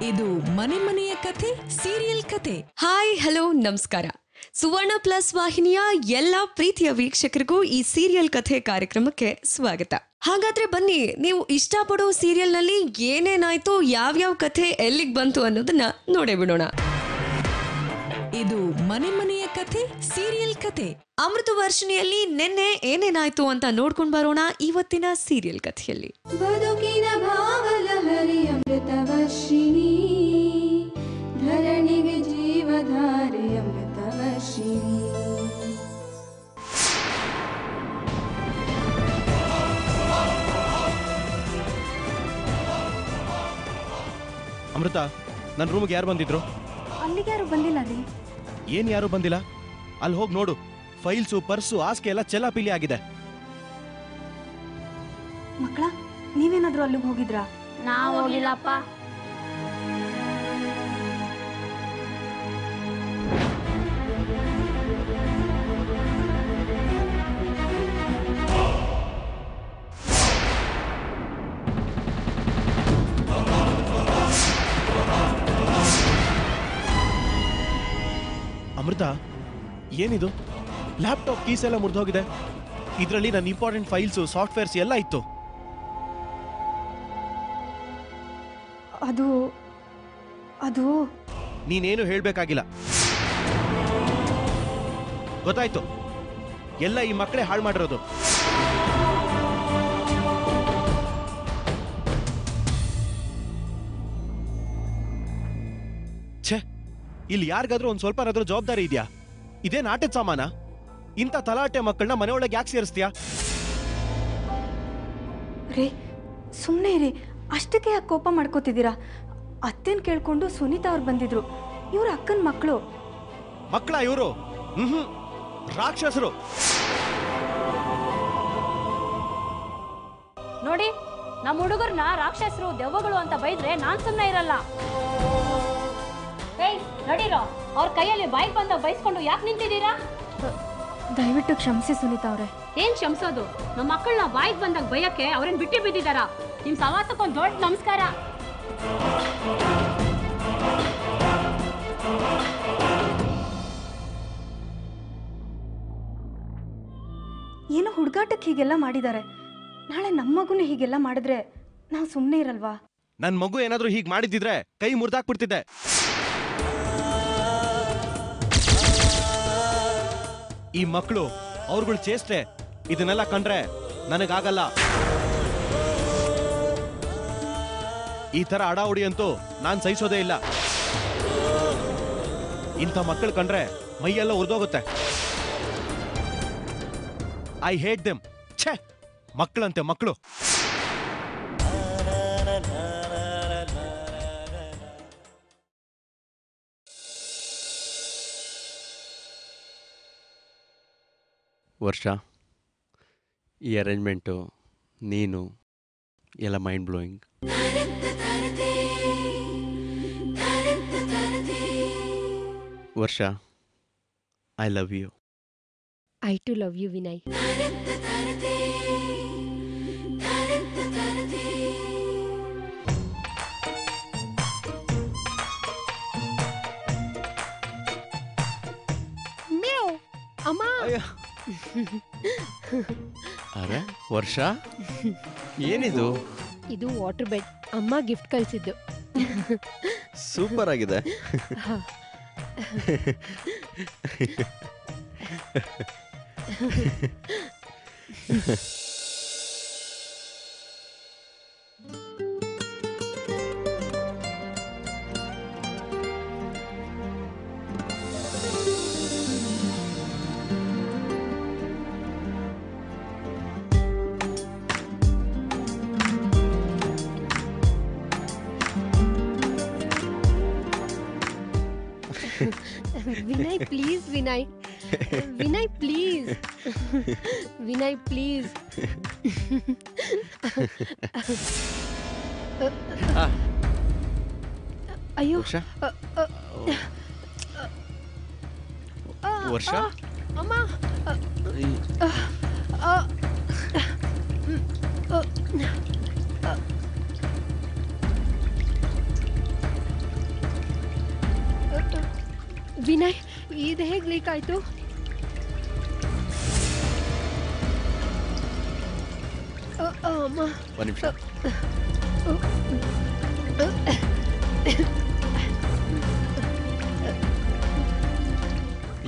ಇದು ಮನೆ ಮನೆಯ ಕಥೆ ಸೀರಿಯಲ್ ಕಥೆ. ಹಾಯ್ ಹಲೋ ನಮಸ್ಕಾರ. ಸುವರ್ಣ ಪ್ಲಸ್ ವಾಹಿನಿಯ ಎಲ್ಲ ಪ್ರೀತಿಯ ವೀಕ್ಷಕರಿಗೂ ಈ ಸೀರಿಯಲ್ ಕಥೆ ಕಾರ್ಯಕ್ರಮಕ್ಕೆ ಸ್ವಾಗತ. ಹಾಗಾದ್ರೆ ಬನ್ನಿ, ನೀವು ಇಷ್ಟಪಡೋ ಸೀರಿಯಲ್ ನಲ್ಲಿ ಏನೇನಾಯ್ತು, ಯಾವ್ಯಾವ ಕಥೆ ಎಲ್ಲಿಗೆ ಬಂತು ಅನ್ನೋದನ್ನ ನೋಡೇ ಬಿಡೋಣ. ಇದು ಮನೆ ಮನೆಯ ಕಥೆ ಸೀರಿಯಲ್ ಕಥೆ. ಅಮೃತ ವರ್ಷಿಣಿಯಲ್ಲಿ ನಿನ್ನೆ ಏನೇನಾಯ್ತು ಅಂತ ನೋಡ್ಕೊಂಡ್ ಬರೋಣ ಇವತ್ತಿನ ಸೀರಿಯಲ್ ಕಥೆಯಲ್ಲಿ. ಬದುಕಿನ ಭಾವಲಹರಿ ಅಮೃತ ವರ್ಷಿಣಿ, ಧರಣಿಗೆ ಜೀವಧಾರೆ ಅಮೃತ ವರ್ಷಿಣಿ. ಅಮೃತ, ನನ್ನ ರೂಮ್ಗೆ ಯಾರು ಬಂದಿದ್ರು? ಅಲ್ಲಿಗೆ ಯಾರು ಬಂದಿಲ್ಲ ರೀ. ಏನ್ ಯಾರು ಬಂದಿಲ್ಲ? ಅಲ್ಲಿ ಹೋಗಿ ನೋಡು, ಫೈಲ್ಸು ಪರ್ಸು ಹಾಸಿಗೆ ಎಲ್ಲ ಚೆಲ್ಲಾಪಿಲಿ ಆಗಿದೆ. ಮಕ್ಕಳ, ನೀವೇನಾದ್ರೂ ಅಲ್ಲಿಗೆ ಹೋಗಿದ್ರಾ? ನಾವು ಹೋಗಿಲ್ಲಪ್ಪ. ಅಮೃತ, ಏನಿದು? ಲ್ಯಾಪ್ಟಾಪ್ ಕೀಸ್ ಎಲ್ಲ ಮುರಿದೋಗಿದೆ. ಇದರಲ್ಲಿ ನನ್ನ ಇಂಪಾರ್ಟೆಂಟ್ ಫೈಲ್ಸು ಸಾಫ್ಟ್ವೇರ್ಸ್ ಎಲ್ಲ ಇತ್ತು. ಅದು ನೀನೇನು ಹೇಳ್ಬೇಕಾಗಿಲ್ಲ, ಗೊತ್ತಾಯ್ತು. ಎಲ್ಲ ಈ ಮಕ್ಕಳೇ ಹಾಳು ಮಾಡಿರೋದು. ಛೇ, ಇಲ್ಲಿ ಯಾರಿಗಾದ್ರೂ ಒಂದ್ ಸ್ವಲ್ಪನಾದ್ರೂ ಜವಾಬ್ದಾರಿ ಇದೆಯಾ? ಇದೇನ್ ಆಟದ ಸಾಮಾನ? ಇಂಥ ತಲಾಟೆ ಮಕ್ಕಳನ್ನ ಮನೆಯೊಳಗೆ ಯಾಕೆ ಸೇರಿಸ್ತೀಯಾ? ರೇ, ಸುಮ್ಮನೆ ರೀ. ಅಷ್ಟಕ್ಕೆ ಯಾಕೆ ಕೋಪ ಮಾಡ್ಕೋತಿದ್ದೀರಾ? ಅತ್ತೇನ್ ಕೇಳ್ಕೊಂಡು ಸುನೀತಾ ಅವ್ರು ಬಂದಿದ್ರು. ಇವ್ರ ಅಕ್ಕನ ಮಕ್ಕಳು. ಮಕ್ಕಳ ಇವರು? ರಾಕ್ಷಸರು. ನೋಡಿ, ನಮ್ಮ ಹುಡುಗರ್ನ ರಾಕ್ಷಸರು ದೆವ್ವಗಳು ಅಂತ ಬೈದ್ರೆ ನಾನ್ ಸುಮ್ಮನೆ ಇರಲ್ಲ. ಏಯ್ ನಡೀರೋ, ಅವ್ರ ಕೈಯಲ್ಲಿ ಬಾಯಿಗೆ ಬಂದ ಬೈಸ್ಕೊಂಡು ಯಾಕೆ ನಿಂತಿದ್ದೀರಾ? ದಯವಿಟ್ಟು ಕ್ಷಮಿಸಿ ಸುನೀತಾ ಅವ್ರೆ. ಏನ್ ಕ್ಷಮಿಸೋದು? ನಮ್ಮ ಮಕ್ಕಳನ್ನ ಬಾಯಿಗೆ ಬಂದಾಗ ಬೈಯಕ್ಕೆ ಅವ್ರೇನ್ ಬಿಟ್ಟು ಬಿದ್ದಿದಾರ? ನಿಮ್ ಸವಾಸಕ್ಕೊಂದು ದೊಡ್ಡ ನಮಸ್ಕಾರ. ಏನೋ ಹುಡುಗಾಟಕ್ಕೆ ಹೀಗೆಲ್ಲ ಮಾಡಿದ್ದಾರೆ. ನಾಳೆ ನಮ್ಮ ಮಗುನ ಹೀಗೆಲ್ಲ ಮಾಡಿದ್ರೆ ನಾವು ಸುಮ್ಮನೆ ಇರಲ್ವಾ? ನನ್ ಮಗು ಏನಾದ್ರೂ ಹೀಗ್ ಮಾಡಿದಿದ್ರೆ ಕೈ ಮುರಿದಾಕ್ಬಿಡ್ತಿದ್ದೆ. ಈ ಮಕ್ಕಳು ಅವ್ರುಗಳ ಚೇಷ್ಟೆ ಇದನ್ನೆಲ್ಲ ಕಂಡ್ರೆ ನನಗಾಗಲ್ಲ. ಈ ತರ ಅಡಾವುಡಿ ಅಂತೂ ನಾನ್ ಸಹಿಸೋದೇ ಇಲ್ಲ. ಇಂಥ ಮಕ್ಕಳು ಕಂಡ್ರೆ ಮೈಯೆಲ್ಲ ಉರಿದೋಗುತ್ತೆ. I hate them. ಛೇ, ಮಕ್ಕಳಂತೆ ಮಕ್ಕಳು. ವರ್ಷ, ಈ ಅರೇಂಜ್ಮೆಂಟು, ನೀನು ಎಲ್ಲ mind blowing. Varsha, I love you. I too love you Vinay. ಅಮ್ಮ, ಅರೆ ವರ್ಷ, ಏನಿದು? ಇದು ವಾಟರ್ ಬೆಡ್. ಅಮ್ಮ ಗಿಫ್ಟ್ ಕಳಿಸಿದ್ದು. ಸೂಪರ್ ಆಗಿದೆ. Vinay please, Vinay. Vinay please, Vinay please. ಅಯ್ಯೋ ವರ್ಷ, ವರ್ಷ, ಅಮ್ಮ. ವಿನಯ್ ಇದು ಹೇಗೆ ಲೀಕ್ ಆಯಿತು? ಅಮ್ಮ ಒಂದು ನಿಮಿಷ.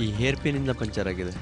ಈ ಹೇರ್ ಪಿನ್ನಿಂದ ಪಂಚರ್ ಆಗಿದೆ.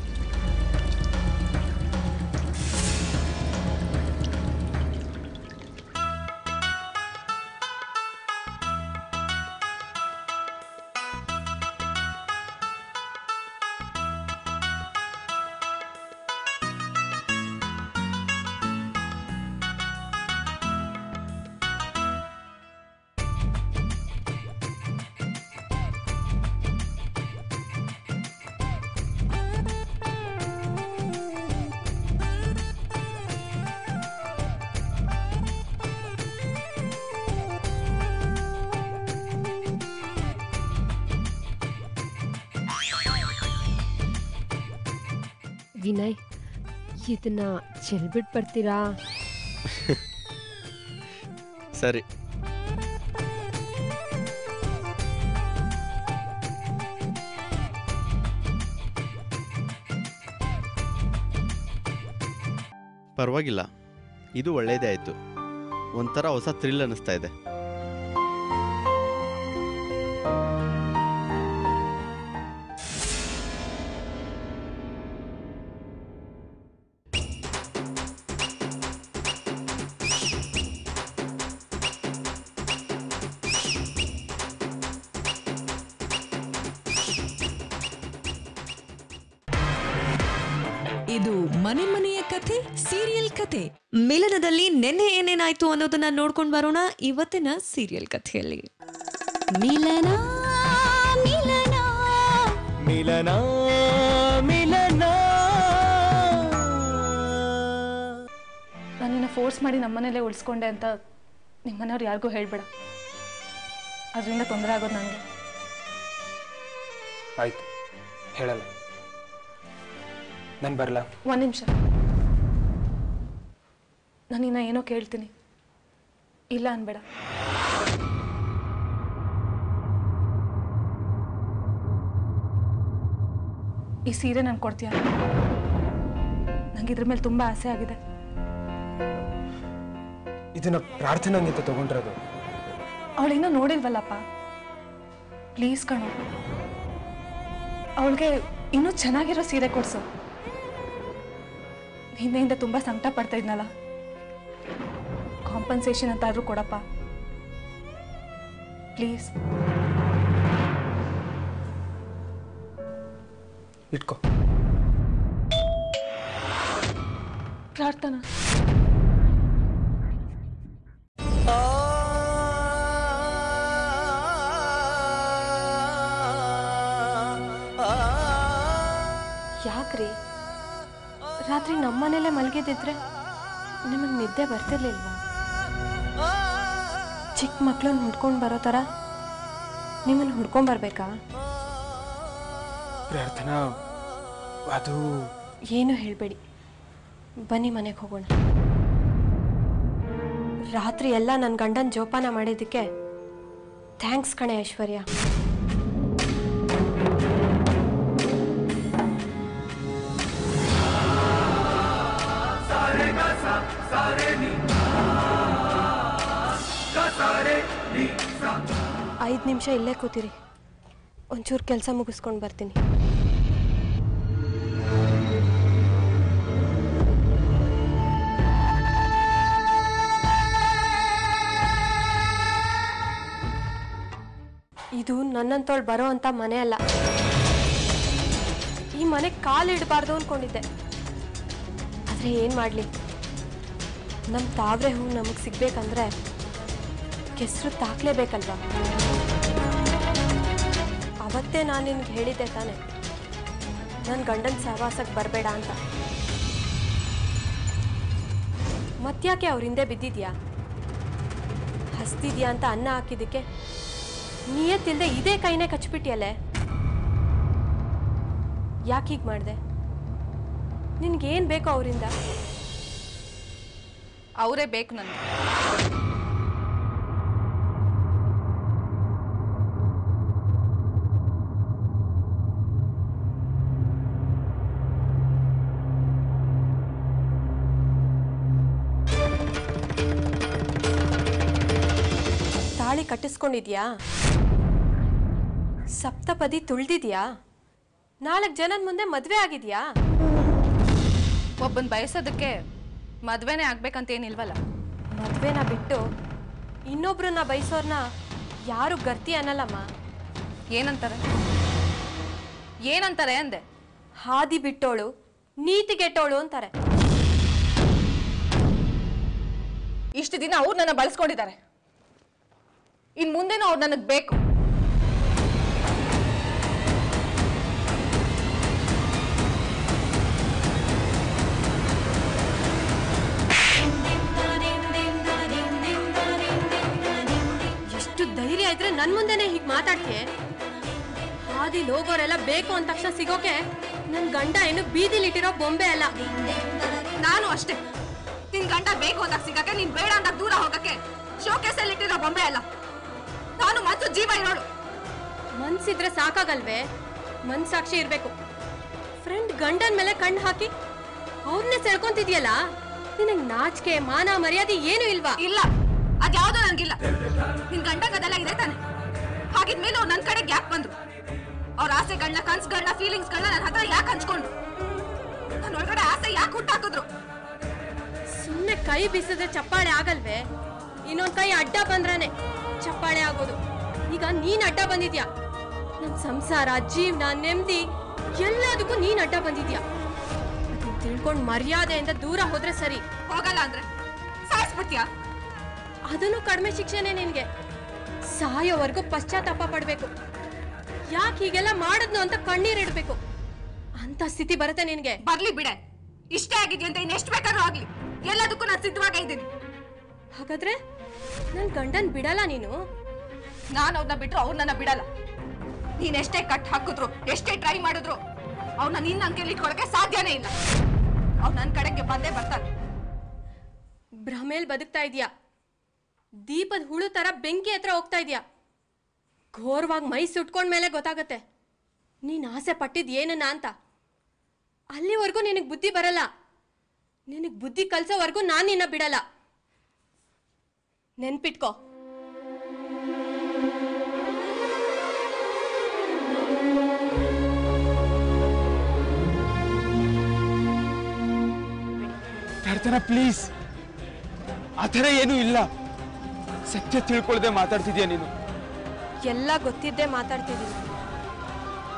ವಿನಯ್ ಇದನ್ನ ಚೆಲ್ಬಿಟ್ಟು ಬರ್ತೀರಾ? ಸರಿ. ಪರವಾಗಿಲ್ಲ, ಇದು ಒಳ್ಳೇದೇ ಆಯಿತು. ಒಂಥರ ಹೊಸ ಥ್ರಿಲ್ ಅನ್ನಿಸ್ತಾ ಇದೆ. ಇದು ಮನೆ ಮನೆಯ ಕಥೆ ಸೀರಿಯಲ್ ಕಥೆ. ಮಿಲನದಲ್ಲಿ ನೆನ್ನೆ ಏನೇನಾಯ್ತು ಅನ್ನೋದನ್ನ ನೋಡ್ಕೊಂಡು ಬರೋಣ ಇವತ್ತಿನ ಸೀರಿಯಲ್ ಕಥೆಯಲ್ಲಿ. ಮಿಲನ ಮಿಲನ ಮಿಲನ ಮಿಲನ. ನಾನಿನ್ನ ಫೋರ್ಸ್ ಮಾಡಿ ನಮ್ಮನೇಲೆ ಉಳಿಸ್ಕೊಂಡೆ ಅಂತ ನಿಮ್ಮನೆಯವ್ರು ಯಾರಿಗೂ ಹೇಳ್ಬೇಡ. ಅದರಿಂದ ತೊಂದರೆ ಆಗೋದು ನನಗೆ. ಆಯ್ತು, ಹೇಳಲ್ಲ. ನಾನು ಬರಲ್ಲ. ಒಂದು ನಿಮಿಷ, ನಾನಿನ್ನ ಏನೋ ಕೇಳ್ತೀನಿ, ಇಲ್ಲ ಅನ್ಬೇಡ. ಈ ಸೀರೆ ನಾನು ಕೊಡ್ತೀಯ? ನಂಗೆ ಇದ್ರ ಮೇಲೆ ತುಂಬ ಆಸೆ ಆಗಿದೆ. ಇದನ್ನ ಪ್ರಾರ್ಥನೆಗಿಂತ ತಗೊಂಡಿರೋದು. ಅವಳಿನ್ನೂ ನೋಡಿಲ್ವಲ್ಲಪ್ಪ, ಪ್ಲೀಸ್ ಕಣು, ಅವಳಿಗೆ ಇನ್ನೂ ಚೆನ್ನಾಗಿರೋ ಸೀರೆ ಕೊಡ್ಸು. ಹಿಂದೆಯಿಂದ ತುಂಬ ಸಂಕಟ ಪಡ್ತಾ ಇದ್ನಲ್ಲ, ಕಾಂಪನ್ಸೇಷನ್ ಅಂತ ಆದ್ರೂ ಕೊಡಪ್ಪ ಪ್ಲೀಸ್. ಇಟ್ಕೋ. ಪ್ರಾರ್ಥನಾ, ಯಾಕ್ರಿ ರಾತ್ರಿ ನಮ್ಮನೇಲೆ ಮಲಗಿದ್ದಿದ್ರೆ ನಿಮಗೆ ನಿದ್ದೆ ಬರ್ತಿರ್ಲಿಲ್ವಾ? ಚಿಕ್ಕ ಮಕ್ಕಳನ್ನ ಹುಡ್ಕೊಂಡು ಬರೋ ಥರ ನಿಮ್ಮನ್ನು ಹುಡ್ಕೊಂಬರ್ಬೇಕಾ? ಪ್ರಾರ್ಥನಾ, ಅದು ಏನು ಹೇಳಬೇಡಿ, ಬನ್ನಿ ಮನೆಗೆ ಹೋಗೋಣ. ರಾತ್ರಿ ಎಲ್ಲ ನನ್ನ ಗಂಡನ ಜೋಪಾನ ಮಾಡಿದ್ದಕ್ಕೆ ಥ್ಯಾಂಕ್ಸ್ ಕಣೆ ಐಶ್ವರ್ಯ. ಐದು ನಿಮಿಷ ಇಲ್ಲೇ ಕೂತಿರಿ, ಒಂಚೂರು ಕೆಲಸ ಮುಗಿಸ್ಕೊಂಡು ಬರ್ತೀನಿ. ಇದು ನನ್ನಂತೋಳು ಬರೋ ಅಂತ ಮನೆ ಅಲ್ಲ. ಈ ಮನೆಗೆ ಕಾಲು ಇಡಬಾರ್ದು ಅಂದ್ಕೊಂಡಿದ್ದೆ, ಆದರೆ ಏನು ಮಾಡಲಿ, ನಮ್ಮ ತಾವ್ರೆ ಹೂ ನಮಗೆ ಸಿಗ್ಬೇಕಂದ್ರೆ ಕೆಸರು ತಾಕ್ಲೇಬೇಕಲ್ವಾ? ಅವತ್ತೇ ನಾನು ನಿನ್ಗೆ ಹೇಳಿದ್ದೆ ತಾನೆ, ನನ್ನ ಗಂಡನ ಸಹವಾಸಕ್ಕೆ ಬರಬೇಡ ಅಂತ. ಮತ್ತ್ಯಾಕೆ ಅವ್ರ ಹಿಂದೆ ಬಿದ್ದಿದ್ಯಾ? ಹಸ್ತಿದ್ಯಾ ಅಂತ ಅನ್ನ ಹಾಕಿದ್ದಕ್ಕೆ ನಿಯತ್ತಿಲ್ದೆ ಇದೇ ಕೈನೇ ಕಚ್ಬಿಟ್ಟಿಯಲ್ಲೇ. ಯಾಕೆ ಹೀಗೆ ಮಾಡಿದೆ? ನಿನ್ಗೇನು ಬೇಕೋ ಅವರಿಂದ? ಅವರೇ ಬೇಕು ನನಗೆ. ತಾಳಿ ಕಟ್ಟಿಸ್ಕೊಂಡಿದ್ಯಾ? ಸಪ್ತಪದಿ ತುಳ್ದಿದ್ಯಾ? 4 ಜನದ ಮುಂದೆ ಮದ್ವೆ ಆಗಿದ್ಯಾ? ಒಬ್ಬನ್ ಬಯಸೋದಕ್ಕೆ ಮದ್ವೆನೇ ಆಗ್ಬೇಕಂತ ಏನಿಲ್ವಲ್ಲ. ಮದ್ವೆನ ಬಿಟ್ಟು ಇನ್ನೊಬ್ರನ್ನ ಬಯಸೋರ್ನ ಯಾರು ಗರ್ತಿ ಅನ್ನಲ್ಲಮ್ಮ. ಏನಂತಾರೆ ಅಂದೆ. ಹಾದಿ ಬಿಟ್ಟೋಳು ನೀತಿಗೆಟ್ಟೋಳು ಅಂತಾರೆ. ಇಷ್ಟು ದಿನ ಅವ್ರು ನನ್ನ ಬಳಸ್ಕೊಂಡಿದ್ದಾರೆ, ಇನ್ ಮುಂದೆನೂ ಅವ್ರು ನನಗ್ ಬೇಕು. ಎಷ್ಟು ಧೈರ್ಯ ಇದ್ರೆ ನನ್ ಮುಂದೆನೆ ಹೀಗೆ ಮಾತಾಡ್ತೀಯ? ಹಾದಿ ಹೋಗೋರೆಲ್ಲ ಬೇಕು ಅಂದ ತಕ್ಷಣ ಸಿಗೋಕೆ ನನ್ ಗಂಡ ಏನು ಬೀದಿಲಿಟ್ಟಿರೋ ಬೊಂಬೆ ಅಲ್ಲ. ನಾನು ಅಷ್ಟೇ, ನಿನ್ ಗಂಡ ಬೇಕು ಅಂದಾಗ ಸಿಗಕ್ಕೆ, ನೀನ್ ಬೇಡ ಅಂದಾಗ ದೂರ ಹೋಗಕ್ಕೆ ಶೋಕೇಸಲ್ಲಿ ಇಟ್ಟಿರೋ ಬೊಂಬೆ ಅಲ್ಲ. ನಾನು ಮನ್ಸು ಜೀವ ಇರೋಳು. ಮನ್ಸಿದ್ರೆ ಸಾಕಾಗಲ್ವೇ? ಮನ್ಸಾಕ್ಷಿ ಇರ್ಬೇಕು. ಫ್ರೆಂಡ್ ಗಂಡನ್ ಮೇಲೆ ಕಣ್ಣು ಹಾಕಿ ಅವ್ರನ್ನೇ ಸೆಳ್ಕೊಂತಿದ್ಯಲ್ಲ, ನಿನಗ್ ನಾಚಿಕೆ ಮಾನ ಮರ್ಯಾದೆ ಏನು ಇಲ್ವಾ? ಇಲ್ಲ, ಅದ್ಯಾವುದೋ ನನ್ಗಿಲ್ಲ. ನಿನ್ ಗಂಡಂಗ್ ಅದೆಲ್ಲ ಇದೆ ತಾನೆ. ಹಾಗಿದ್ಮೇಲೆ ಅವ್ರು ನನ್ ಕಡೆ ಯಾಕೆ ಬಂದ್ರು? ಅವ್ರ ಆಸೆಗಳನ್ನ, ಕನ್ಸುಗಳನ್ನ, ಫೀಲಿಂಗ್ಸ್ಗಳನ್ನ ನನ್ನ ಹತ್ರ ಯಾಕೆ ಹಂಚ್ಕೊಂಡ್ರು? ನನ್ನ ಒಳಗಡೆ ಆಸೆ ಯಾಕೆ ಹುಟ್ಟಾಕಿದ್ರು? ಸುಮ್ನೆ ಕೈ ಬೀಸಿದ್ರೆ ಚಪ್ಪಾಳೆ ಆಗಲ್ವೇ? ಇನ್ನೊಂದ್ ಕೈ ಅಡ್ಡ ಬಂದ್ರಾನೆ ಚಪ್ಪಾಳೆ ಆಗೋದು. ಈಗ ನೀನ್ ಅಡ್ಡ ಬಂದಿದ್ಯಾ. ನನ್ ಸಂಸಾರ, ಜೀವನ, ನೆಮ್ಮದಿ ಎಲ್ಲದಕ್ಕೂ ನೀನ್ ಅಡ್ಡ ಬಂದಿದ್ಯಾ. ಅದನ್ನ ತಿಳ್ಕೊಂಡ್ ಮರ್ಯಾದೆಯಿಂದ ದೂರ ಹೋದ್ರೆ ಸರಿ. ಹೋಗಲ್ಲ ಅಂದ್ರೆ ಸಾಯಿಸ್ಬಿಡ್ತೀಯಾ? ಅದನ್ನು ಕಡಿಮೆ ಶಿಕ್ಷೆನೆ ನಿನ್ಗೆ. ಸಾಯೋವರೆಗೂ ಪಶ್ಚಾತ್ತಾಪ ಪಡ್ಬೇಕು. ಯಾಕೆ ಹೀಗೆಲ್ಲ ಮಾಡಿದ್ನು ಅಂತ ಕಣ್ಣೀರಿಡ್ಬೇಕು. ಅಂತ ಸ್ಥಿತಿ ಬರುತ್ತೆ ನಿನ್ಗೆ. ಬರ್ಲಿ ಬಿಡೆ, ಇಷ್ಟೇ ಆಗಿದ್ಯ ಅಂತ ಇನ್ನೆಷ್ಟು ಬೇಕಾದ್ರೂ ಆಗ್ಲಿ, ಎಲ್ಲದಕ್ಕೂ ನಾನು ಸಿದ್ಧವಾಗ ಇದ್ದೀನಿ. ಹಾಗಾದ್ರೆ ನನ್ ಗಂಡನ್ ಬಿಡಲ್ಲ ನೀನು? ನಾನು ಅವ್ರನ್ನ ಬಿಟ್ರು ಅವ್ರು ನನ್ನ ಬಿಡಲ್ಲ. ನೀನ್ ಎಷ್ಟೇ ಕಟ್ ಹಾಕಿದ್ರು, ಎಷ್ಟೇ ಟ್ರೈ ಮಾಡಿದ್ರು ಅವ್ರನ್ನ ನಿನ್ನ ಅಂಕೆಯಲ್ಲಿ ಇಟ್ಕೊಳಕ್ಕೆ ಸಾಧ್ಯನೇ ಇಲ್ಲ. ಅವ್ರು ನನ್ನ ಕಡೆಗೆ ಬಂದೇ ಬರ್ತಾರೆ. ಭ್ರಮೇಲ್ ಬದುಕ್ತಾ ಇದೀಯಾ. ದೀಪದ ಹುಳು ತರ ಬೆಂಕಿ ಹತ್ರ ಹೋಗ್ತಾ ಇದೀಯಾ. ಘೋರವಾಗಿ ಮೈ ಸುಟ್ಕೊಂಡ್ಮೇಲೆ ಗೊತ್ತಾಗತ್ತೆ ನೀನ್ ಆಸೆ ಪಟ್ಟಿದ್ ಏನನ್ನ ಅಂತ. ಅಲ್ಲಿವರೆಗೂ ನಿನಗ್ ಬುದ್ಧಿ ಬರಲ್ಲ. ನಿನಗ್ ಬುದ್ಧಿ ಕಲ್ಸೋವರೆಗೂ ನಾನ್ ನಿನ್ನ ಬಿಡಲ್ಲ. ನೆನ್ಪಿಟ್ಕೋ. ಪ್ರಾರ್ಥನಾ ಪ್ಲೀಸ್, ಆ ಥರ ಏನೂ ಇಲ್ಲ. ಸತ್ಯ ತಿಳ್ಕೊಳ್ದೆ ಮಾತಾಡ್ತಿದ್ಯಾ ನೀನು. ಎಲ್ಲ ಗೊತ್ತಿದ್ದೇ ಮಾತಾಡ್ತಿದ್ದೀನಿ.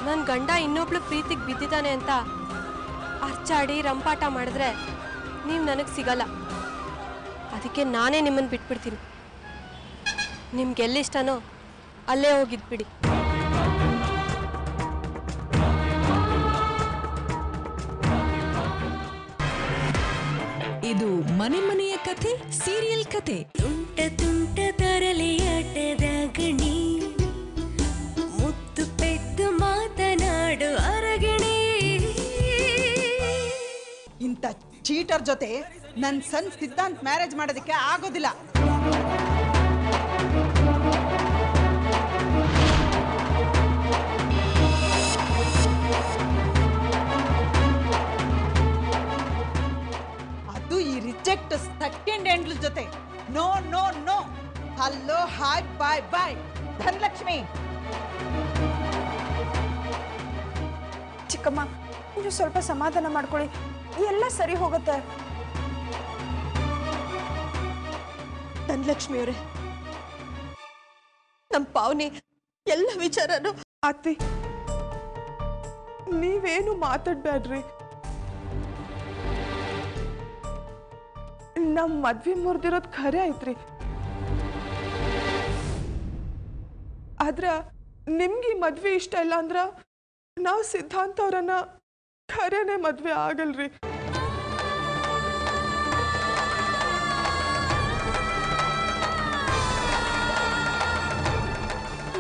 ನನ್ ಗಂಡ ಇನ್ನೊಬ್ಳು ಪ್ರೀತಿಗೆ ಬಿದ್ದಿದ್ದಾನೆ ಅಂತ ಅರ್ಚಾಡಿ ರಂಪಾಟ ಮಾಡಿದ್ರೆ ನೀವು ನನಗೆ ಸಿಗಲ್ಲ. ಅದಕ್ಕೆ ನಾನೇ ನಿಮ್ಮನ್ನು ಬಿಟ್ಬಿಡ್ತೀನಿ. ನಿಮ್ಗೆಲ್ಲಿಷ್ಟನೋ ಅಲ್ಲೇ ಹೋಗಿದ್ಬಿಡಿ. ಇದು ಮನೆ ಮನೆಯ ಕಥೆ ಸೀರಿಯಲ್ ಕಥೆ. ತುಂಟ ತುಂಟ ತರಲೆಯಾಟದ ಗಣಿ, ಮುತ್ತು ಪೆದ್ದು ಮಾತನಾಡು ಅರಗಣಿ. ಇಂಥ ಚೀಟರ್ ಜೊತೆ ನನ್ನ ಸನ್ ಸಿದ್ಧಾಂತ್ ಮ್ಯಾರೇಜ್ ಮಾಡೋದಕ್ಕೆ ಆಗೋದಿಲ್ಲ. ಅದು ಈ ರಿಜೆಕ್ಟ್ ಸೆಕೆಂಡ್ ಹ್ಯಾಂಡ್ಲ್ ಜೊತೆ. No no no. Hello, hi, bye bye. Dhanalakshmi, ಚಿಕ್ಕಮ್ಮ, ನೀವು ಸ್ವಲ್ಪ ಸಮಾಧಾನ ಮಾಡ್ಕೊಳ್ಳಿ, ಎಲ್ಲ ಸರಿ ಹೋಗುತ್ತೆ. ಧನಲಕ್ಷ್ಮಿ ಅವರೇ, ನಮ್ಮ ಪಾವನಿ ಎಲ್ಲ ವಿಚಾರನು. ಅತ್ತಿ, ನೀವೇನು ಮಾತಾಡ್ಬೇಡ್ರಿ. ನಮ್ಮ ಮದ್ವೆ ಮುರಿದಿರೋದು ಖರೆ ಐತ್ರಿ. ಆದ್ರ ನಿಮ್ಗೆ ಈ ಮದ್ವೆ ಇಷ್ಟ ಇಲ್ಲ ಅಂದ್ರ ನಾವು ಸಿದ್ಧಾಂತ ಅವ್ರನ್ನ ಖರೇನೆ ಮದ್ವೆ ಆಗಲ್ರಿ.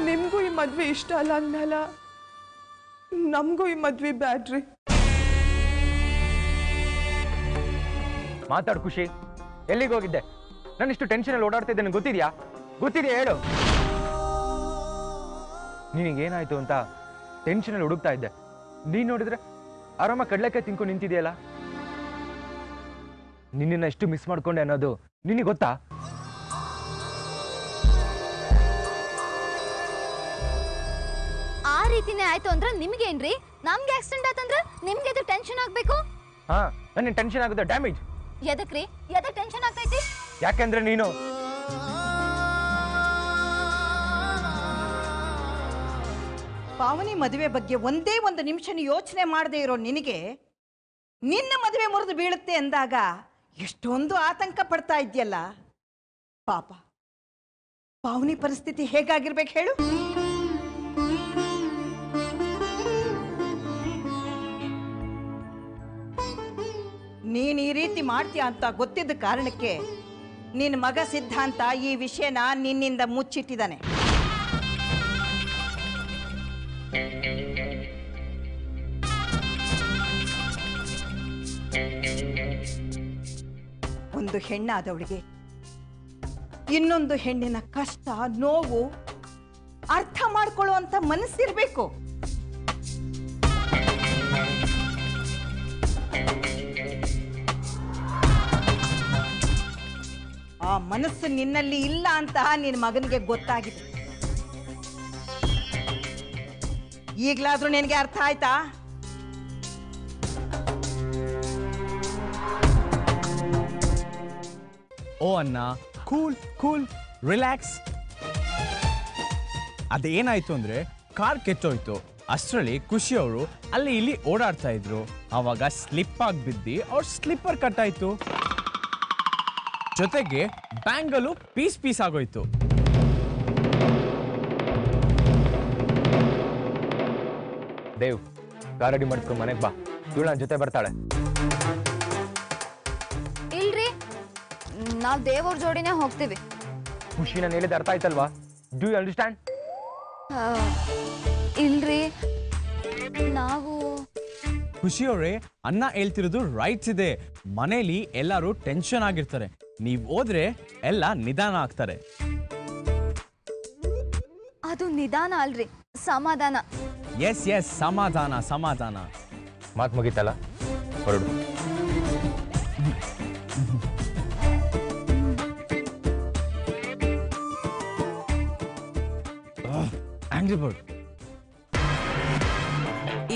ನಿಮ್ಗೂ ಈ ಮದ್ವೆ ಇಷ್ಟ ಅಲ್ಲ ಅಂದ್ಮೇಲೆ ನಮಗೂ ಈ ಮದ್ವೆ ಬ್ಯಾಡ್ರಿ. ಮಾತಾಡು ಖುಷಿ, ಎಲ್ಲಿಗೆ ಹೋಗಿದ್ದೆ? ನಾನು ಇಷ್ಟು ಟೆನ್ಷನಲ್ಲಿ ಓಡಾಡ್ತಿದ್ದೆ, ನನಗೆ ಗೊತ್ತಿದ್ಯಾ? ಗೊತ್ತಿದೆಯಾ ಹೇಳು. ನಿನಗೇನಾಯ್ತು ಅಂತ ಟೆನ್ಷನಲ್ಲಿ ಹುಡುಕ್ತಾ ಇದ್ದೆ. ನೀನು ನೋಡಿದ್ರೆ ಆರಾಮ ಕಡ್ಲೆಕಾಯಿ ತಿನ್ಕೊಂಡು ನಿಂತಿದೆಯಲ್ಲ. ನಿನ್ನನ್ನು ಎಷ್ಟು ಮಿಸ್ ಮಾಡ್ಕೊಂಡೆ ಅನ್ನೋದು ನಿನಗೆ ಗೊತ್ತಾ? ರೀತಿನೇ ಆಯ್ತು ಅಂದ್ರೆ ನಿಮ್ಗೇನ್ರಿ? ನಮ್ಗೆ ಆಕ್ಸಿಡೆಂಟ್ ಆತಂದ್ರೆ ನಿಮ್ಗೆ ಅದು ಟೆನ್ಷನ್ ಆಗ್ಬೇಕು? ಹಾ, ನನಗೆ ಟೆನ್ಷನ್ ಆಗುತ್ತೆ. ಡ್ಯಾಮೇಜ್ ಎದಕ್ರಿ? ಎದಕ್ ಟೆನ್ಷನ್ ಆಗ್ತೈತಿ? ಯಾಕೆಂದ್ರೆ ನೀನು ಪಾವನಿ ಮದುವೆ ಬಗ್ಗೆ ಒಂದೇ ಒಂದು ನಿಮಿಷ ಯೋಚನೆ ಮಾಡದೇ ಇರೋ ನಿನಗೆ ನಿನ್ನ ಮದುವೆ ಮುರಿದು ಬೀಳುತ್ತೆ ಅಂದಾಗ ಎಷ್ಟೊಂದು ಆತಂಕ ಪಡ್ತಾ ಇದೆಯಲ್ಲ. ಪಾಪ ಪಾವನಿ ಪರಿಸ್ಥಿತಿ ಹೇಗಾಗಿರ್ಬೇಕು ಹೇಳು? ನೀನ್ ಈ ರೀತಿ ಮಾಡ್ತೀಯ ಅಂತ ಗೊತ್ತಿದ್ದ ಕಾರಣಕ್ಕೆ ನಿನ್ನ ಮಗ ಸಿದ್ಧಾಂತ ಈ ವಿಷಯನ ನಿನ್ನಿಂದ ಮುಚ್ಚಿಟ್ಟಿದ್ದಾನೆ. ಒಂದು ಹೆಣ್ಣಾದವಳಿಗೆ ಇನ್ನೊಂದು ಹೆಣ್ಣಿನ ಕಷ್ಟ ನೋವು ಅರ್ಥ ಮಾಡ್ಕೊಳ್ಳುವಂತ ಮನಸ್ಸಿರ್ಬೇಕು. ಆ ಮನಸ್ಸು ನಿನ್ನಲ್ಲಿ ಇಲ್ಲ ಅಂತ ನಿನ್ನ ಮಗನಿಗೆ ಗೊತ್ತಾಗಿದೆ. ಈಗಲಾದ್ರೂ ನಿನಗೆ ಅರ್ಥ ಆಯ್ತಾ? ಓ ಅಣ್ಣ, ಕೂಲ್ ಕೂಲ್ ರಿಲ್ಯಾಕ್ಸ್. ಅದೇನಾಯ್ತು ಅಂದ್ರೆ ಕಾರ್ ಕೆಟ್ಟೋಯ್ತು. ಅಷ್ಟರಲ್ಲಿ ಖುಷಿ ಅವರು ಅಲ್ಲಿ ಇಲ್ಲಿ ಓಡಾಡ್ತಾ ಇದ್ರು. ಆವಾಗ ಸ್ಲಿಪ್ ಆಗಿ ಬಿದ್ದಿ ಅವ್ರ ಸ್ಲಿಪ್ಪರ್ ಕಟ್ ಆಯ್ತು. ಜೊತೆಗೆ ಬ್ಯಾಂಗಲು ಪೀಸ್ ಪೀಸ್ ಆಗೋಯ್ತು. ದೇವ್, ಕಾರ್ ರೆಡಿ ಮಾಡ್ಕೊಂಡು ಮನೆಗೆ ಬಾ. ಇವಳು ನನ್ನ ಜೊತೆ ಬರ್ತಾಳೆ. ಇಲ್ರಿ, ನಾವ್ ದೇವ್ರ ಜೋಡಿನೇ ಹೋಗ್ತೀವಿ. ಖುಷಿ ನಾನು ಹೇಳಿದ ಅರ್ಥ ಆಯ್ತಲ್ವಾ? Do you understand? ಇಲ್ರಿ, ನಾವು ಖುಷಿ ಅವರೇ, ಅಣ್ಣ ಹೇಳ್ತಿರೋದು ರೈಟ್ಸ್ ಇದೆ. ಮನೇಲಿ ಎಲ್ಲರೂ ಟೆನ್ಷನ್ ಆಗಿರ್ತಾರೆ. ನೀವು ಹೋದ್ರೆ ಎಲ್ಲ ನಿಧಾನ ಆಗ್ತಾರೆ. ಅದು ನಿಧಾನ ಅಲ್ರಿ, ಸಮಾಧಾನ. ಎಸ್ ಎಸ್, ಸಮಾಧಾನ ಸಮಾಧಾನ. ಮಾತು ಮುಗೀತಲ್ಲ, ಹೊರಡು. Angry bird.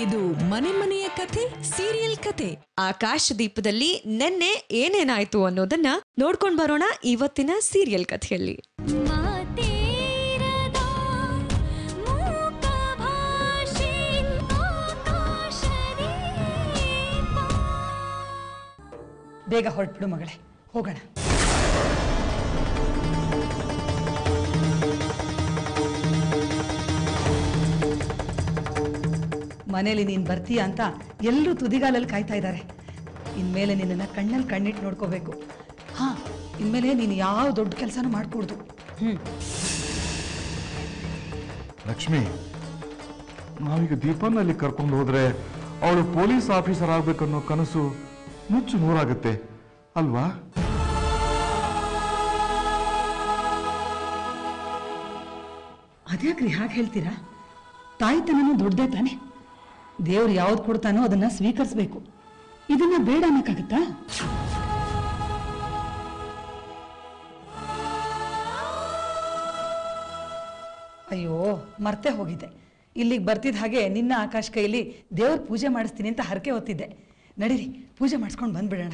ಇದು ಮನೆ ಮನೆಯ ಕಥೆ ಸೀರಿಯಲ್ ಕಥೆ. ಆಕಾಶ ದೀಪದಲ್ಲಿ ನೆನ್ನೆ ಏನೇನಾಯ್ತು ಅನ್ನೋದನ್ನ ನೋಡ್ಕೊಂಡ್ ಬರೋಣ ಇವತ್ತಿನ ಸೀರಿಯಲ್ ಕಥೆಯಲ್ಲಿ. ಬೇಗ ಹೊರಟ್ಬಿಡು ಮಗಳೇ, ಹೋಗೋಣ. ಮನೇಲಿ ನೀನು ಬರ್ತೀಯ ಅಂತ ಎಲ್ಲರೂ ತುದಿಗಾಲಲ್ಲಿ ಕಾಯ್ತಾ ಇದ್ದಾರೆ. ಇನ್ಮೇಲೆ ನಿನ್ನನ್ನು ಕಣ್ಣಲ್ಲಿ ಕಣ್ಣಿಟ್ಟು ನೋಡ್ಕೋಬೇಕು. ಹಾಂ, ಇನ್ಮೇಲೆ ನೀನು ಯಾವ ದೊಡ್ಡ ಕೆಲಸನೂ ಮಾಡ್ಕೊಡ್ದು. ಲಕ್ಷ್ಮಿ, ನಾವೀಗ ದೀಪನಲ್ಲಿ ಕರ್ಕೊಂಡು ಹೋದ್ರೆ ಅವಳು ಪೊಲೀಸ್ ಆಫೀಸರ್ ಆಗ್ಬೇಕನ್ನೋ ಕನಸು ನುಚ್ಚು ನೂರಾಗುತ್ತೆ ಅಲ್ವಾ? ಅದ್ಯಾಕ್ರಿ ಹಾಗೆ ಹೇಳ್ತೀರಾ? ತಾಯ್ತನೂ ದೊಡ್ಡದೇ ತಾನೆ. ದೇವ್ರು ಯಾವ್ದು ಕೊಡ್ತಾನೋ ಅದನ್ನ ಸ್ವೀಕರಿಸ್ಬೇಕು. ಇದನ್ನ ಬೇಡ ಅನ್ನಕ್ಕಾಗತ್ತಾ? ಅಯ್ಯೋ, ಮರ್ತೆ ಹೋಗಿದ್ದೆ. ಇಲ್ಲಿಗೆ ಬರ್ತಿದ್ದ ಹಾಗೆ ನಿನ್ನ ಆಕಾಶ್ ಕೈಲಿ ದೇವ್ರ ಪೂಜೆ ಮಾಡಿಸ್ತೀನಿ ಅಂತ ಹರಕೆ ಹೊತ್ತಿದ್ದೆ. ನಡೀರಿ, ಪೂಜೆ ಮಾಡಿಸ್ಕೊಂಡು ಬಂದ್ಬಿಡೋಣ.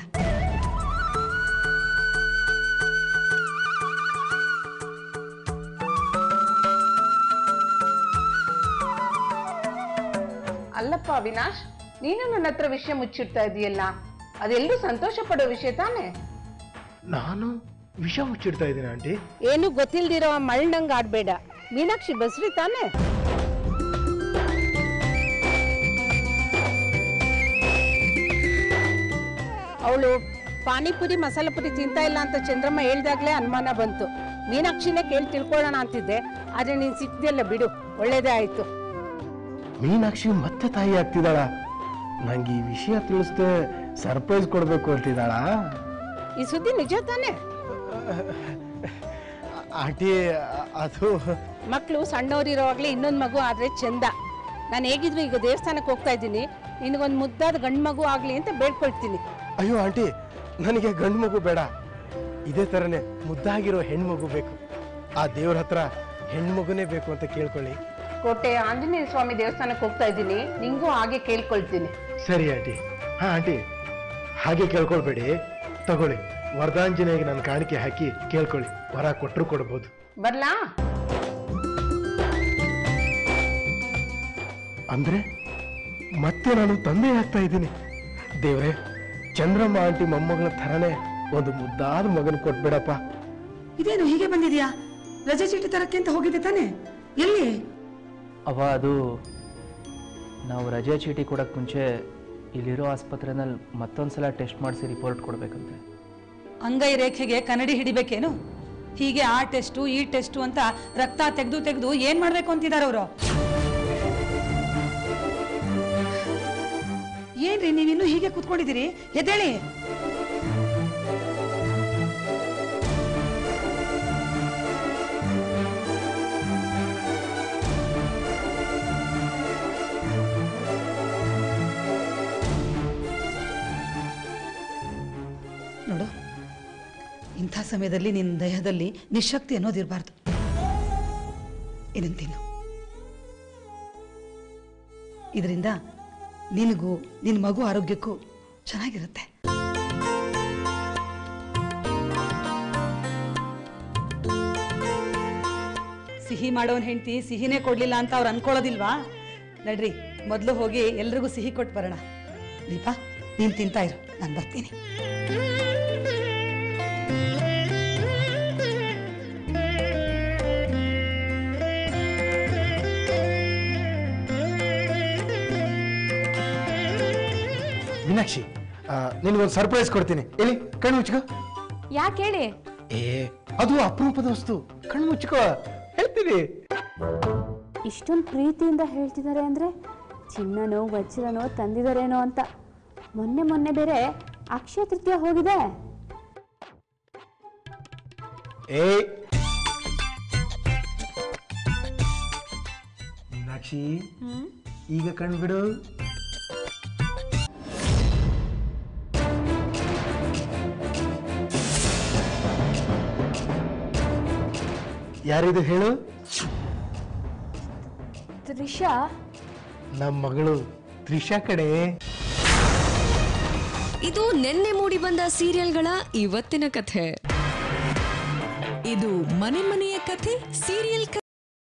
ಅಲ್ಲಪ್ಪ ಅವಿನಾಶ್, ನೀನು ನನ್ನ ಹತ್ರ ವಿಷಯ ಮುಚ್ಚಿಡ್ತಾ ಇದೆಯಲ್ಲ, ಅದೆಲ್ಲರೂ ಸಂತೋಷ ಪಡೋ ವಿಷಯ ತಾನೆ? ನಾನು ವಿಷಯ ಮುಚ್ಚಿಡ್ತಾ ಇದ್ದೀನಿ ಆಂಟಿ? ಏನು ಗೊತ್ತಿಲ್ದಿರೋ ಮಳ್ಳಂಗ್ ಆಡ್ಬೇಡ. ಮೀನಾಕ್ಷಿ ಬಸ್ರಿ ತಾನೆ? ಅವಳು ಪಾನಿಪುರಿ ಮಸಾಲ ಪುರಿ ತಿಂತಾ ಇಲ್ಲ ಅಂತ ಚಂದ್ರಮ್ಮ ಹೇಳ್ದಾಗ್ಲೇ ಅನುಮಾನ ಬಂತು. ಮೀನಾಕ್ಷಿನೇ ಕೇಳಿ ತಿಳ್ಕೊಳ್ಳೋಣ ಅಂತಿದ್ದೆ, ಆದ್ರೆ ನೀನ್ ಸಿಕ್ತಿಯಲ್ಲ ಬಿಡು, ಒಳ್ಳೇದೇ ಆಯ್ತು. ಮೀನಾಕ್ಷಿ ಮತ್ತೆ ತಾಯಿ ಆಗ್ತಿದ್ದಾಳ? ನಂಗೆ ಈ ವಿಷಯ ತಿಳಿಸ್ದೆ ಸರ್ಪ್ರೈಸ್ ಕೊಡ್ಬೇಕು ಅಂತಿದ್ದಾಳ? ಈ ಸುದ್ದಿ ನಿಜ ತಾನೆ? ಆಂಟಿ, ಅದು ಮಕ್ಕಳು ಸಣ್ಣವರಿರೋವಾಗ್ಲೇ ಇನ್ನೊಂದು ಮಗು ಆದ್ರೆ ಚಂದ. ನಾನು ಹೇಗಿದ್ರು ಈಗ ದೇವಸ್ಥಾನಕ್ಕೆ ಹೋಗ್ತಾ ಇದ್ದೀನಿ, ನಿನಗೊಂದು ಮುದ್ದಾದ ಗಂಡು ಮಗು ಆಗ್ಲಿ ಅಂತ ಬೇಡ್ಕೊಳ್ತೀನಿ. ಅಯ್ಯೋ ಆಂಟಿ, ನನಗೆ ಗಂಡು ಮಗು ಬೇಡ, ಇದೇ ಥರನೇ ಮುದ್ದಾಗಿರೋ ಹೆಣ್ಮಗು ಬೇಕು. ಆ ದೇವ್ರ ಹತ್ರ ಹೆಣ್ಮಗುನೇ ಬೇಕು ಅಂತ ಕೇಳ್ಕೊಳ್ಳಿ. ಕೋಟೆ ಆಂಜನೇಯ ಸ್ವಾಮಿ ದೇವಸ್ಥಾನಕ್ಕೆ ಹೋಗ್ತಾ ಇದ್ದೀನಿ, ನಿಂಗೂ ಹಾಗೆ ಕೇಳ್ಕೊಳ್ತೀನಿ. ಸರಿ ಆಂಟಿ. ಹಾ ಆಂಟಿ, ಹಾಗೆ ಕೇಳ್ಕೊಳ್ಬೇಡಿ, ತಗೊಳ್ಳಿ. ವರದಾಂಜನೇಯಗೆ ನಾನು ಕಾಣಿಕೆ ಹಾಕಿ ಕೇಳ್ಕೊಳ್ಳಿ, ವರ ಕೊಟ್ಟರು ಕೊಡ್ಬೋದು. ಬರ್ಲಾ? ಅಂದ್ರೆ ಮತ್ತೆ ನಾನು ತಂದೆ ಆಗ್ತಾ ಇದ್ದೀನಿ. ದೇವ್ರೆ, ಚಂದ್ರಮ್ಮ ಆಂಟಿ ಮೊಮ್ಮಗಳ ಥರನೇ ಒಂದು ಮುದ್ದಾದ ಮಗನ ಕೊಟ್ಬಿಡಪ್ಪ. ಇದೇನು ಹೀಗೆ ಬಂದಿದ್ಯಾ? ರಜೆ ಚೀಟಿ ತರಕ್ಕೆ ಅಂತ ಹೋಗಿದ್ದೆ ತಾನೆ? ಎಲ್ಲಿ? ಅದು ನಾವು ರಜೆ ಚೀಟಿ ಕೊಡೋಕ್ಕೆ ಮುಂಚೆ ಇಲ್ಲಿರೋ ಆಸ್ಪತ್ರೆನಲ್ಲಿ ಮತ್ತೊಂದ್ಸಲ ಟೆಸ್ಟ್ ಮಾಡಿಸಿ ರಿಪೋರ್ಟ್ ಕೊಡಬೇಕಂತೆ. ಅಂಗೈ ರೇಖೆಗೆ ಕನ್ನಡಿ ಹಿಡಿಬೇಕೇನು? ಹೀಗೆ ಆ ಟೆಸ್ಟು ಈ ಟೆಸ್ಟು ಅಂತ ರಕ್ತ ತೆಗೆದು ತೆಗೆದು ಏನ್ ಮಾಡ್ಬೇಕು ಅಂತಿದ್ದಾರೆ ಅವರು. ಏನ್ರಿ ನೀವಿನ್ನೂ ಹೀಗೆ ಕೂತ್ಕೊಂಡಿದ್ದೀರಿ? ಎದ್ದೇಳಿ. ನೋಡು, ಇಂಥ ಸಮಯದಲ್ಲಿ ನಿನ್ನ ದೇಹದಲ್ಲಿ ನಿಶಕ್ತಿ ಅನ್ನೋದಿರಬಾರ್ದು. ಏನಂತೀನು? ಇದರಿಂದ ನಿನಗೂ ನಿನ್ನ ಮಗು ಆರೋಗ್ಯಕ್ಕೂ ಚೆನ್ನಾಗಿರುತ್ತೆ. ಸಿಹಿ ಮಾಡೋನ್ ಹೆಂಡತಿ ಸಿಹಿನೇ ಕೊಡ್ಲಿಲ್ಲ ಅಂತ ಅವ್ರು ಅನ್ಕೊಳ್ಳೋದಿಲ್ವಾ? ನಡ್ರಿ, ಮೊದಲು ಹೋಗಿ ಎಲ್ರಿಗೂ ಸಿಹಿ ಕೊಟ್ಟು ಬರೋಣ. ದೀಪಾ, ನೀನು ತಿಂತಾ ಇರು, ನಾನು ಬರ್ತೀನಿ. ಮೀನಾಕ್ಷಿ, ನಿನಗೊಂದು ಸರ್ಪ್ರೈಸ್ ಕೊಡ್ತೀನಿ. ಎಲ್ಲಿ ಕಣ್ಣು ಮುಚ್ಕೋ. ಯಾಕೆ ಹೇಳಿ? ಅದು ಅಪರೂಪದ ವಸ್ತು, ಕಣ್ಣು ಮುಚ್ಕೋ, ಹೇಳ್ತೀನಿ. ಇಷ್ಟೊಂದು ಪ್ರೀತಿಯಿಂದ ಹೇಳ್ತಿದ್ದಾರೆ ಅಂದ್ರೆ ಚಿನ್ನನೋ ವಜ್ರನೋ ತಂದಿದಾರೇನೋ ಅಂತ. ಮೊನ್ನೆ ಬೇರೆ ಅಕ್ಷಯ ತೃತೀಯ ಹೋಗಿದೆ. ಮೀನಾಕ್ಷಿ, ಈಗ ಕಣ್ಣು ಬಿಡು. ಯಾರಿದು ಹೇಳು? ತ್ರಿಷಾ. ನಮ್ಮ ಮಗಳು ತ್ರಿಷಾ ಕಡೆ. ಇದು ನಿನ್ನೆ ಮೂಡಿ ಬಂದ ಸೀರಿಯಲ್ಗಳ ಇವತ್ತಿನ ಕಥೆ. ಇದು ಮನೆ ಮನೆಯ ಕಥೆ ಸೀರಿಯಲ್